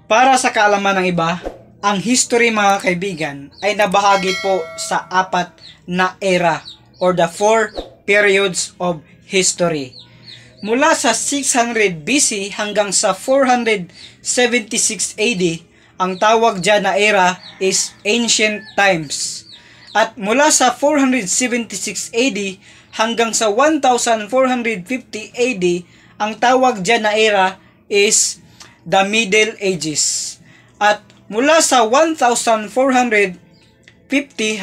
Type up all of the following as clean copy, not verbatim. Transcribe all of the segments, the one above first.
Para sa kaalaman ng iba, ang history mga kaibigan ay nabahagi po sa 4 na era or the 4 periods of history. Mula sa 600 BC hanggang sa 476 AD, ang tawag dyan na era is Ancient Times. At mula sa 476 AD hanggang sa 1450 AD, ang tawag dyan na era is the Middle Ages. At mula sa 1450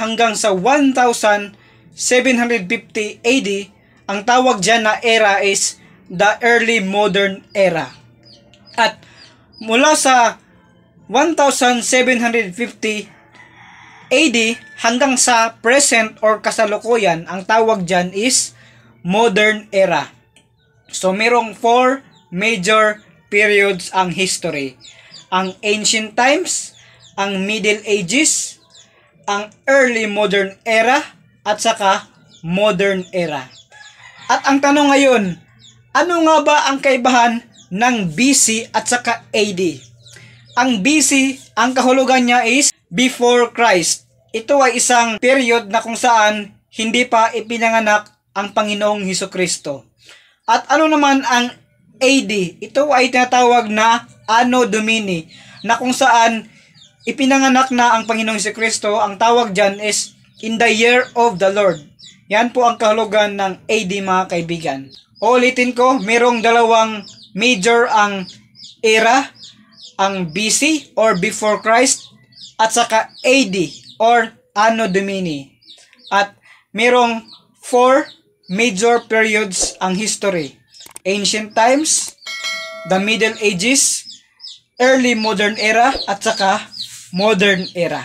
hanggang sa 1750 AD, ang tawag dyan na era is the Early Modern Era. At mula sa 1750 AD hanggang sa present or kasalukuyan, ang tawag dyan is Modern Era. So, merong 4 major periods ang history. Ang Ancient Times, ang Middle Ages, ang Early Modern Era, at saka Modern Era. At ang tanong ngayon, ano nga ba ang kaibahan ng BC at saka AD? Ang BC, ang kahulugan niya is Before Christ. Ito ay isang period na kung saan hindi pa ipinanganak ang Panginoong Hesukristo. At ano naman ang AD? Ito ay tinatawag na Anno Domini, na kung saan ipinanganak na ang Panginoong Hesukristo. Ang tawag dyan is in the year of the Lord. Yan po ang kahulugan ng AD mga kaibigan. Ulitin ko, merong 2 major ang era, ang BC or Before Christ, at saka AD or Anno Domini. At merong 4 major periods ang history. Ancient Times, the Middle Ages, Early Modern Era, at saka Modern Era.